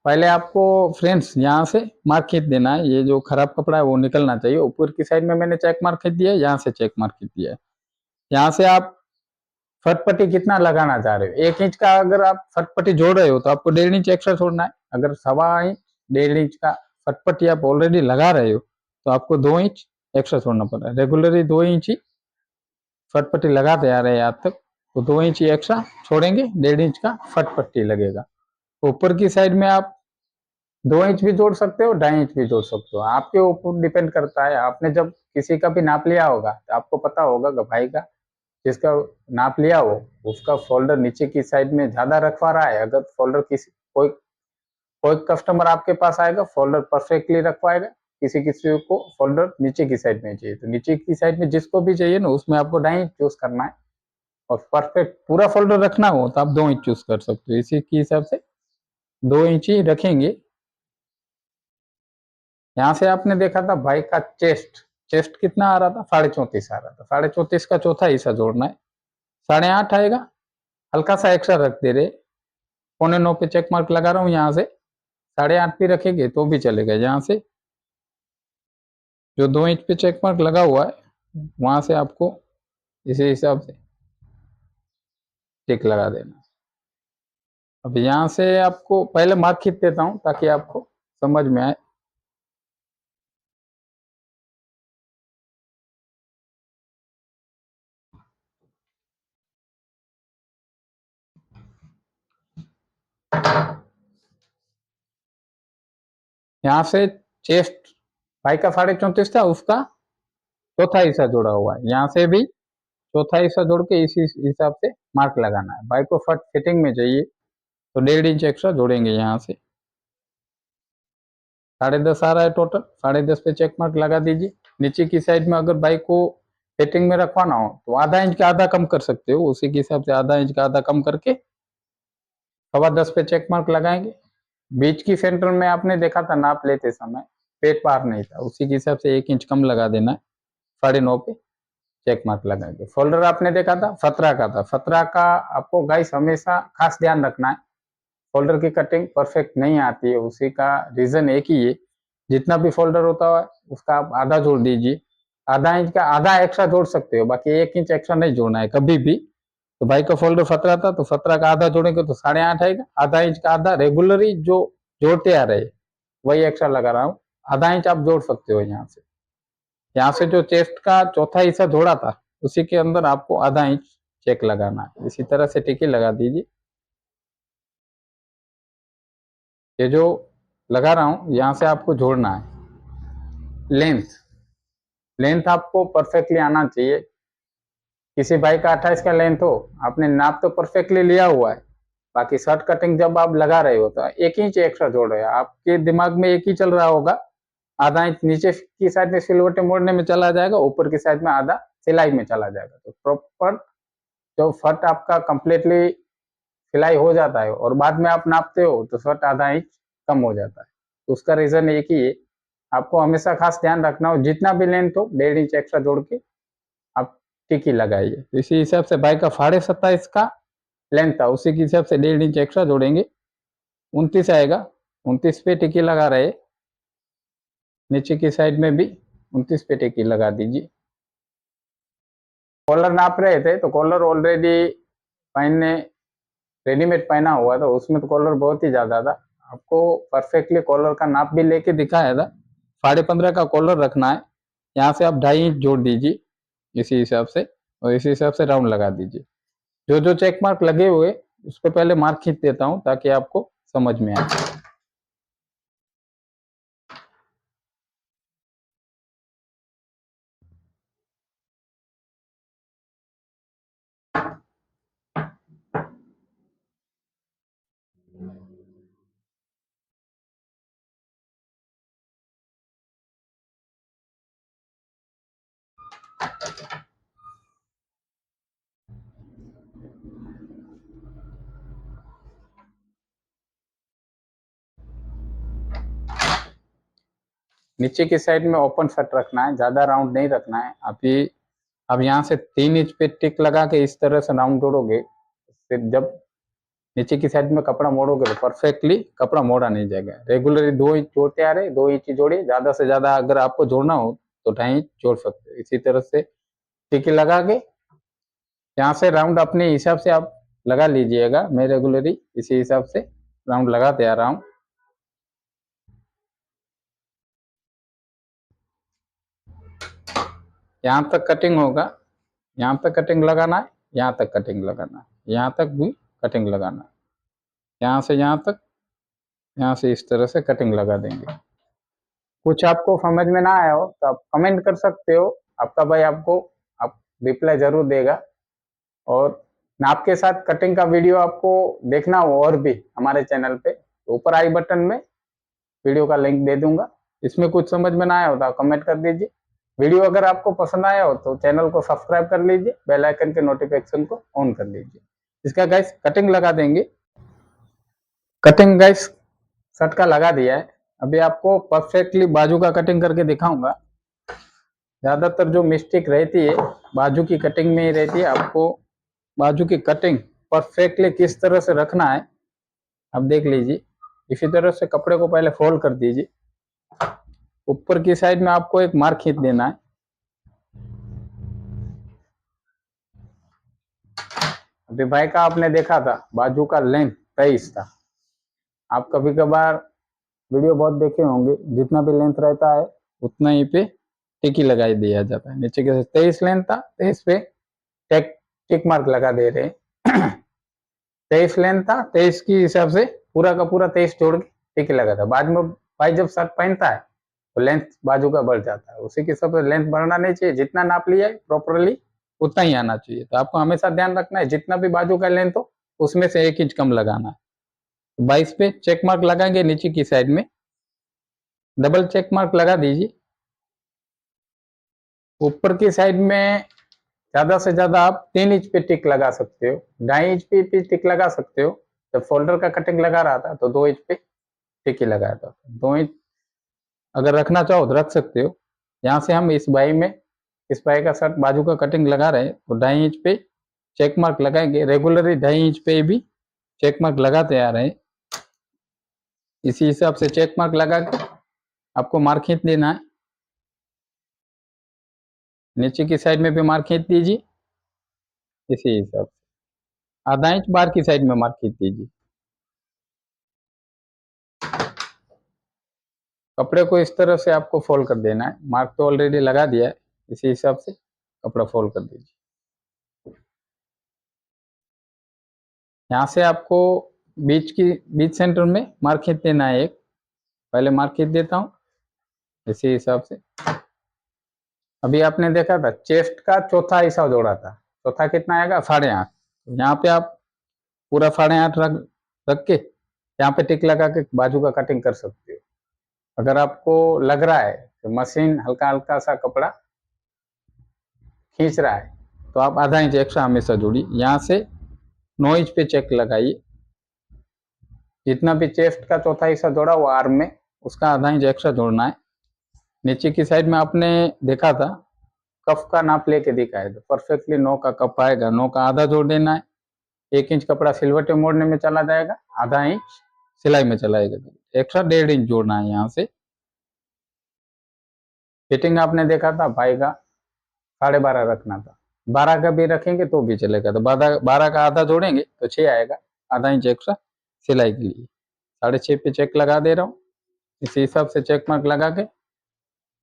पहले आपको फ्रेंड्स यहाँ से मार्क खींच देना है। ये जो खराब कपड़ा है वो निकलना चाहिए। ऊपर की साइड में मैंने चेक मार्क खींच दिया है, यहाँ से चेक मार्क खींच दिया है। यहाँ से आप फटपट्टी कितना लगाना चाह रहे हो, 1 इंच का अगर आप फटपट्टी जोड़ रहे हो तो आपको 1.5 इंच एक्स्ट्रा छोड़ना है। अगर 1.25 इंच 1.5 इंच का फटपट्टी आप ऑलरेडी लगा रहे हो तो आपको 2 इंच एक्स्ट्रा छोड़ना पड़ रहा है। रेगुलरली 2 इंच ही फटपट्टी लगाते आ रहे हैं आज तक, तो 2 इंच ही एक्स्ट्रा छोड़ेंगे, 1.5 इंच का फटपट्टी लगेगा। ऊपर की साइड में आप 2 इंच भी जोड़ सकते हो, 2.5 इंच भी जोड़ सकते हो, आपके ऊपर डिपेंड करता है। आपने जब किसी का भी नाप लिया होगा तो आपको पता होगा कि भाई का जिसका नाप लिया हो उसका फोल्डर नीचे की साइड में ज्यादा रखवा रहा है। अगर फोल्डर किसी कोई कोई कस्टमर आपके पास आएगा फोल्डर परफेक्टली रखवाएगा, किसी किसी को फोल्डर नीचे की साइड में चाहिए, तो नीचे की साइड में जिसको भी चाहिए ना उसमें आपको 2.5 इंच चूज करना है। और परफेक्ट पूरा फोल्डर रखना हो तो आप 2 इंच चूज कर सकते हो। इसी के हिसाब से 2 इंच ही रखेंगे। यहाँ से आपने देखा था भाई का चेस्ट, चेस्ट कितना आ रहा था, 34.5 आ रहा था। 34.5 का चौथा हिस्सा जोड़ना है, 8.5 आएगा। हल्का सा एक्स्ट्रा रख दे रहे, 8.25 पे चेक मार्क लगा रहा हूँ। यहाँ से 8.5 भी रखेंगे तो भी चलेगा। यहाँ से जो 2 इंच पे चेक मार्क लगा हुआ है वहां से आपको इसी हिसाब से टिक लगा देना। अब यहाँ से आपको पहले मार्क खींच देता हूँ ताकि आपको समझ में आए। यहाँ से चेस्ट भाई का 34.5 था, उसका चौथा हिस्सा जोड़ा हुआ है। यहाँ से भी चौथा हिस्सा जोड़ के इसी हिसाब से मार्क लगाना है। बाइक को फट फिटिंग में चाहिए तो 1.5 इंच एक्स्ट्रा जोड़ेंगे। यहाँ से 10.5 आ रहा है टोटल, 10.5 पे चेक मार्क लगा दीजिए। नीचे की साइड में अगर बाइक को फिटिंग में रखवाना हो तो आधा इंच का आधा कम कर सकते हो, उसी के हिसाब से आधा इंच का आधा कम करके 10.25 पे चेक मार्क लगाएंगे। बीच की सेंटर में आपने देखा था नाप लेते समय पेट बाहर नहीं था, उसी के हिसाब से 1 इंच कम लगा देना है। 9.5 पे चेक मार्क लगाएंगे। फोल्डर आपने देखा था 17 का था, 17 का आपको गाइस हमेशा खास ध्यान रखना है। फोल्डर की कटिंग परफेक्ट नहीं आती है, उसी का रीजन एक ही है, जितना भी फोल्डर होता है उसका आप आधा जोड़ दीजिए। आधा इंच का आधा एक्स्ट्रा जोड़ सकते हो, बाकी 1 इंच एक्स्ट्रा नहीं जोड़ना है कभी भी। तो भाई का फोल्डर 17 था तो 17 का आधा जोड़ेंगे तो 8.5 आएगा। आधा इंच का आधा रेगुलरली जो जोड़ते आ रहे वही एक्स्ट्रा लगा रहा हूँ, आधा इंच आप जोड़ सकते हो। यहाँ से जो चेस्ट का चौथा हिस्सा जोड़ा था उसी के अंदर आपको आधा इंच चेक लगाना है। इसी तरह से टिकी लगा दीजिए। ये जो लगा रहा हूँ यहाँ से आपको जोड़ना है। लेंथ लेंथ आपको परफेक्टली आना चाहिए। किसी बाइक का 28 का लेंथ हो, आपने नाप तो परफेक्टली लिया हुआ है, बाकी शर्ट कटिंग जब आप लगा रहे हो तो 1 इंच एक्स्ट्रा जोड़ रहे हो। आपके दिमाग में एक ही चल रहा होगा, आधा इंच नीचे की साइड में सिलवटे मोड़ने में चला जाएगा, ऊपर की साइड में आधा सिलाई में चला जाएगा। तो प्रॉपर जो फट आपका कंप्लीटली सिलाई हो जाता है और बाद में आप नापते हो तो फट आधा इंच कम हो जाता है। तो उसका रीजन एक ही है, आपको हमेशा खास ध्यान रखना हो जितना भी लेंथ हो 1.5 इंच एक्स्ट्रा जोड़ के आप टिकी लगाइए। तो इसी हिसाब से बाइक का 27.5 का लेंथ था, उसी के हिसाब से 1.5 इंच एक्स्ट्रा जोड़ेंगे। 29 आएगा, 29 पे टिकी लगा रहे। नीचे की साइड में भी 29 पे टिकी लगा दीजिए। कॉलर नाप रहे थे तो कॉलर ऑलरेडी पहनने रेडीमेड पहना हुआ था, उसमें तो कॉलर बहुत ही ज्यादा था। आपको परफेक्टली कॉलर का नाप भी लेके दिखाया था, 15.5 का कॉलर रखना है। यहाँ से आप 2.5 इंच जोड़ दीजिए इसी हिसाब से, और इसी हिसाब से राउंड लगा दीजिए। जो जो चेक मार्क लगे हुए उस पर पहले मार्क खींच देता हूँ ताकि आपको समझ में आए। नीचे की साइड में ओपन फट रखना है, ज्यादा राउंड नहीं रखना है। अब यहाँ से 3 इंच पे टिक लगा के इस तरह से राउंड जोड़ोगे, फिर जब नीचे की साइड में कपड़ा मोड़ोगे तो परफेक्टली कपड़ा मोड़ा नहीं जाएगा। रेगुलरली 2 इंच जोड़ते आ रहे, 2 इंच जोड़िए, ज्यादा से ज्यादा अगर आपको जोड़ना हो तो 2.5 इंच जोड़ सकते हो। इसी तरह से टिकी लगा के यहाँ से राउंड अपने हिसाब से आप लगा लीजिएगा। मैं रेगुलरली इसी हिसाब से राउंड लगाते आ रहा हूँ। यहाँ तक कटिंग होगा, यहाँ तक कटिंग लगाना है, यहाँ तक कटिंग लगाना है, यहाँ तक भी कटिंग लगाना है, यहाँ से यहाँ तक, यहाँ से इस तरह से कटिंग लगा देंगे। कुछ आपको समझ में ना आया हो तो आप कमेंट कर सकते हो, आपका भाई आपको आप रिप्लाई जरूर देगा। और नाप के साथ कटिंग का वीडियो आपको देखना हो और भी हमारे चैनल पे, तो ऊपर आई बटन में वीडियो का लिंक दे दूंगा। इसमें कुछ समझ में ना आया हो तो कमेंट कर दीजिए। वीडियो अगर आपको पसंद आया हो तो चैनल को सब्सक्राइब कर लीजिए, बेल आइकन के नोटिफिकेशन को ऑन कर लीजिए। इसका गाइस कटिंग लगा देंगे। कटिंग गाइस शर्ट का लगा दिया है। अभी आपको परफेक्टली बाजू का कटिंग करके दिखाऊंगा। ज्यादातर जो मिस्टेक रहती है बाजू की कटिंग में ही रहती है। आपको बाजू की कटिंग परफेक्टली किस तरह से रखना है आप देख लीजिए। इसी तरह से कपड़े को पहले फोल्ड कर दीजिए। ऊपर की साइड में आपको एक मार्क खींच देना है। अभी भाई का आपने देखा था बाजू का लेंथ 23 था। आप कभी कभार वीडियो बहुत देखे होंगे, जितना भी लेंथ रहता है उतना ही पे टिकी लगाई दिया जाता है। नीचे के 23 लेंथ था, 23 पे टिक मार्क लगा दे रहे हैं। 23 लेंथ था, 23 की हिसाब से पूरा का पूरा 23 जोड़ के टिकी लगा था। बाद में भाई जब शर्ट पहनता है तो लेंथ बाजू का बढ़ जाता है। उसी के हिसाब से लेंथ बढ़ना नहीं चाहिए, जितना नाप लिया है प्रॉपरली उतना ही आना चाहिए। तो आपको हमेशा ध्यान रखना है जितना भी बाजू का लेंथ हो उसमें से 1 इंच कम लगाना है। 22 पे चेक मार्क लगाएंगे, नीचे की साइड में डबल चेक मार्क लगा दीजिए। ऊपर की साइड में ज्यादा से ज्यादा आप 3 इंच पे टिक लगा सकते हो, 2.5 इंच पे भी टिक लगा सकते हो। जब फोल्डर का कटिंग लगा रहा था तो 2 इंच पे टिक ही लगाया था। 2 इंच अगर रखना चाहो तो रख सकते हो। यहाँ से हम इस बाई का शर्ट बाजू का कटिंग लगा रहे हैं तो 2.5 इंच पे चेक मार्क लगाएंगे। रेगुलरली 2.5 इंच पे भी चेक मार्क लगाते आ रहे हैं। इसी हिसाब से चेक मार्क लगा के आपको मार्क खींच देना है। नीचे की साइड में भी मार्क खींच दीजिए। इसी हिसाब से आधा इंच बाहर की साइड में मार्क खींच दीजिए। कपड़े को इस तरह से आपको फोल्ड कर देना है। मार्क तो ऑलरेडी लगा दिया है, इसी हिसाब से कपड़ा फोल्ड कर दीजिए। यहाँ से आपको बीच सेंटर में मार्क खींच देना है। एक पहले मार्क खींच देता हूँ इसी हिसाब से। अभी आपने देखा था चेस्ट का चौथा हिस्सा जोड़ा था, चौथा कितना आएगा 8.5। यहाँ पे आप पूरा 8.5 रख के यहाँ पे टिक लगा के बाजू का कटिंग कर सकते हो। अगर आपको लग रहा है कि मशीन हल्का हल्का सा कपड़ा खींच रहा है तो आप आधा इंच एक्स्ट्रा हमेशा जोड़िए। यहाँ से 9 इंच पे चेक लगाइए। जितना भी चेस्ट का चौथा हिस्सा जोड़ा हुआ आर्म में उसका आधा इंच एक्स्ट्रा जोड़ना है। नीचे की साइड में आपने देखा था कफ का नाप लेके दिखाया तो परफेक्टली 9 का कप आएगा। 9 का आधा जोड़ देना है। 1 इंच कपड़ा सिलवटे मोड़ने में चला जाएगा, आधा इंच सिलाई में चलाएगा। एक्स्ट्रा 1.5 इंच जोड़ना है। यहाँ से फिटिंग आपने देखा था भाई का 12.5 रखना था, 12 का भी रखेंगे तो भी चलेगा। तो 12 का आधा जोड़ेंगे तो 6 आएगा, आधा इंच एक्स्ट्रा सिलाई के लिए। 6.5 पे चेक लगा दे रहा हूँ। इसी हिसाब से चेक मार्क लगा के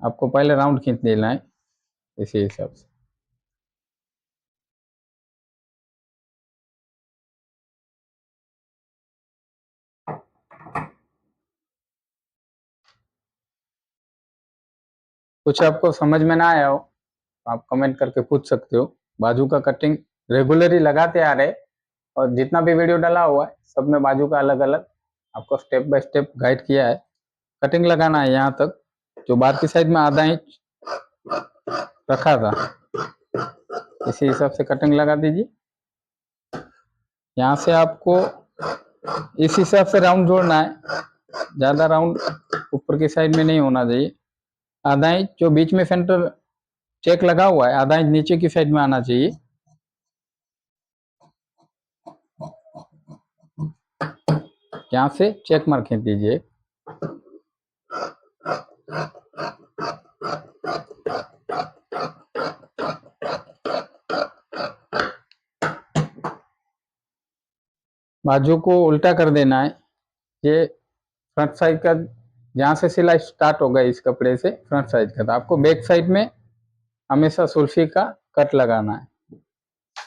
आपको पहले राउंड खींच देना है इसी हिसाब से। कुछ आपको समझ में ना आया हो तो आप कमेंट करके पूछ सकते हो। बाजू का कटिंग रेगुलरली लगाते आ रहे और जितना भी वीडियो डाला हुआ है सब में बाजू का अलग अलग आपको स्टेप बाय स्टेप गाइड किया है। कटिंग लगाना है यहाँ तक, जो बाहर की साइड में आधा इंच रखा था इसी हिसाब से कटिंग लगा दीजिए। यहाँ से आपको इस हिसाब से राउंड जोड़ना है, ज्यादा राउंड ऊपर की साइड में नहीं होना चाहिए। आधा इंच जो बीच में सेंटर चेक लगा हुआ है आधा इंच नीचे की साइड में आना चाहिए। यहाँ से चेक मार्क खींच दीजिए। बाजू को उल्टा कर देना है। ये फ्रंट साइड का जहाँ से सिलाई स्टार्ट होगा इस कपड़े से फ्रंट साइड का, तो आपको बैक साइड में हमेशा सुल्फी का कट लगाना है।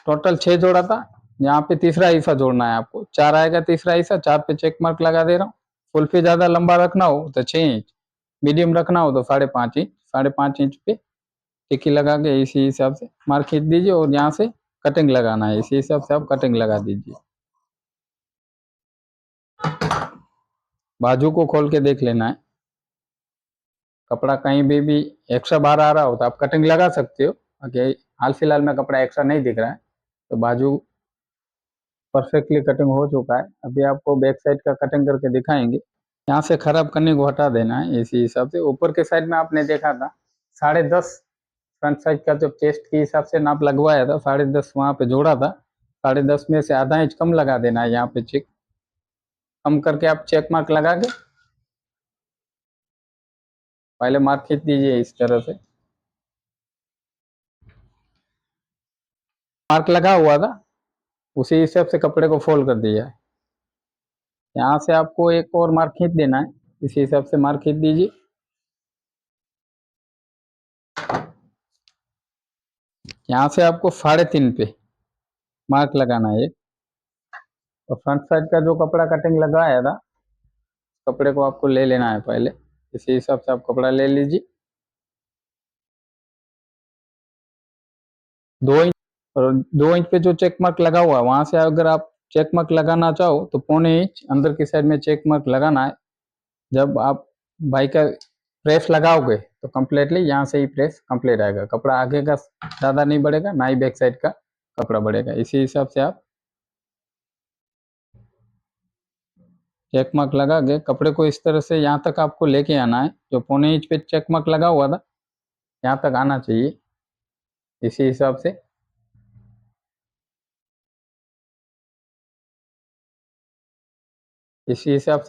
टोटल 6 जोड़ा था, यहाँ पे तीसरा हिस्सा जोड़ना है आपको। 4 आएगा तीसरा हिस्सा, 4 पे चेक मार्क लगा दे रहा हूँ। सुल्फी ज्यादा लंबा रखना हो तो 6 इंच, मीडियम रखना हो तो 5.5 इंच। 5.5 इंच पे टिक्की लगा के इसी हिसाब से मार्क खींच दीजिए और यहाँ से कटिंग लगाना है। इसी हिसाब से आप कटिंग लगा दीजिए। बाजू को खोल के देख लेना है। कपड़ा कहीं भी एक्स्ट्रा बाहर आ रहा हो तो आप कटिंग लगा सकते हो। ओके, हाल फिलहाल में कपड़ा एक्स्ट्रा नहीं दिख रहा है तो बाजू परफेक्टली कटिंग हो चुका है। अभी आपको बैक साइड का कटिंग करके दिखाएंगे। यहाँ से खराब करने को हटा देना है। इसी हिसाब से ऊपर के साइड में आपने देखा था 10.5 फ्रंट साइड का, जब चेस्ट के हिसाब से नाप लगवाया था 10.5 वहां पे जोड़ा था। 10.5 में से आधा इंच कम लगा देना है। यहाँ पे चेक कम करके आप चेक मार्क लगा के पहले मार्क खींच दीजिए इस तरह से। मार्क लगा हुआ था उसी हिसाब से कपड़े को फोल्ड कर दिया है। यहाँ से आपको एक और मार्क खींच देना है। इसी हिसाब से मार्क खींच दीजिए। यहाँ से आपको 3.5 पे मार्क लगाना है। और फ्रंट साइड का जो कपड़ा कटिंग लगाया था कपड़े को आपको ले लेना है पहले। इसी हिसाब से आप कपड़ा ले लीजिए। 2 इंच, और 2 इंच पे जो चेक मार्क लगा हुआ है वहां से अगर आप चेक मार्क लगाना चाहो तो 0.25 इंच अंदर की साइड में चेक मार्क लगाना है। जब आप बाई का प्रेस लगाओगे तो कम्प्लीटली यहाँ से ही प्रेस कंप्लीट आएगा। कपड़ा आगे का ज़्यादा नहीं बढ़ेगा, ना ही बैक साइड का कपड़ा बढ़ेगा। इसी हिसाब से आप चेक मार्क लगा के कपड़े को इस तरह से यहाँ तक आपको लेके आना है। जो 0.25 इंच पे चेक मार्क लगा हुआ था यहाँ तक आना चाहिए। इसी हिसाब से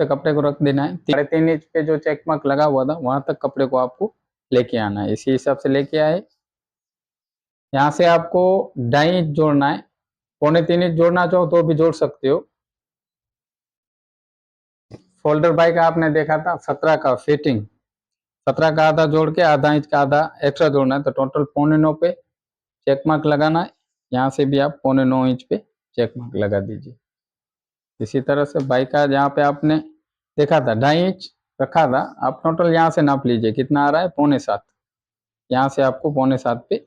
कपड़े को रख देना है। 3.5 इंच पे जो चेक मार्क लगा हुआ था वहां तक कपड़े को आपको लेके आना है। इसी हिसाब से लेके आए। यहाँ से आपको 2.5 इंच जोड़ना है। 3.25 इंच जोड़ना चाहो तो भी जोड़ सकते हो। फोल्डर बाई का आपने देखा था 17 का फिटिंग, 17 का आधा जोड़ के आधा इंच का आधा एक्स्ट्रा जोड़ना है। तो टोटल 0.9 पे चेक मार्क लगाना है। यहाँ से भी आप 0.9 इंच पे चेक मार्क लगा दीजिए। इसी तरह से बाई का जहाँ पे आपने देखा था 2.5 इंच रखा था, आप टोटल यहाँ से नाप लीजिए कितना आ रहा है 6.25। यहाँ से आपको 6.25 पे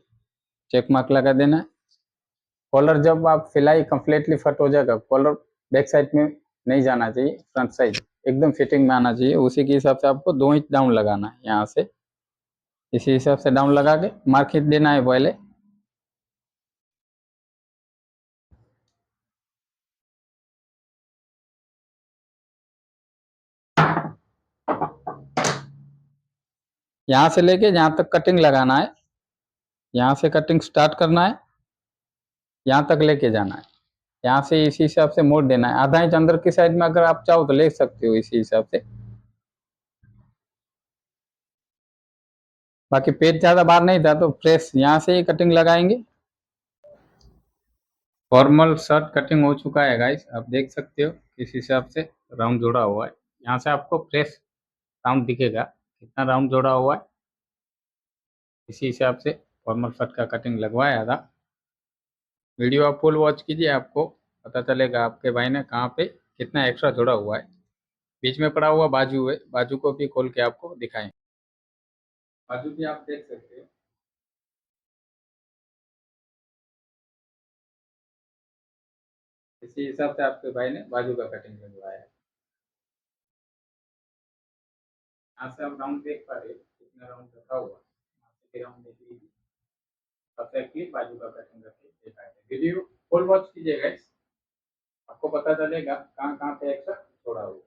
चेक मार्क लगा देना है। कॉलर जब आप सिलाई कंप्लीटली फिट हो जाएगा, कॉलर बैक साइड में नहीं जाना चाहिए, फ्रंट साइड एकदम फिटिंग में आना चाहिए। उसी के हिसाब से आपको 2 इंच डाउन लगाना है यहाँ से। इसी हिसाब से डाउन लगा के मार्क खींच देना है पहले। यहाँ से लेके जहाँ तक कटिंग लगाना है, यहाँ से कटिंग स्टार्ट करना है, यहाँ तक लेके जाना है। यहाँ से इसी हिसाब से मोड़ देना है। आधा इंच अंदर की साइड में अगर आप चाहो तो ले सकते हो इसी हिसाब से। बाकी पेज ज्यादा बाहर नहीं था तो प्रेस यहाँ से ही कटिंग लगाएंगे। फॉर्मल शर्ट कटिंग हो चुका है गाइस, आप देख सकते हो किस हिसाब से राउंड जोड़ा हुआ है। यहाँ से आपको प्रेस राउंड दिखेगा कितना राउंड जोड़ा हुआ है। इसी हिसाब से फॉर्मल शर्ट का कटिंग लगवाया था। वीडियो आप फुल वॉच कीजिए, आपको पता चलेगा आपके भाई ने कहाँ पे कितना एक्स्ट्रा जोड़ा हुआ है। बीच में पड़ा हुआ बाजू है, बाजू को भी खोल के आपको दिखाएं। बाजू भी आप देख सकते हो। इसी हिसाब से आपके भाई ने बाजू का कटिंग लगवाया है। यहाँ से आप राउंड देख पा रहे हो कितना राउंड रखा हुआ है। यहाँ से भी राउंड देख लीजिए। परफेक्टली बाजू का कटिंग करके दिखा है। वीडियो फुल वॉच कीजिएगा, आपको पता चलेगा कहाँ कहाँ पे एक्स्ट्रा छोड़ा हुआ है।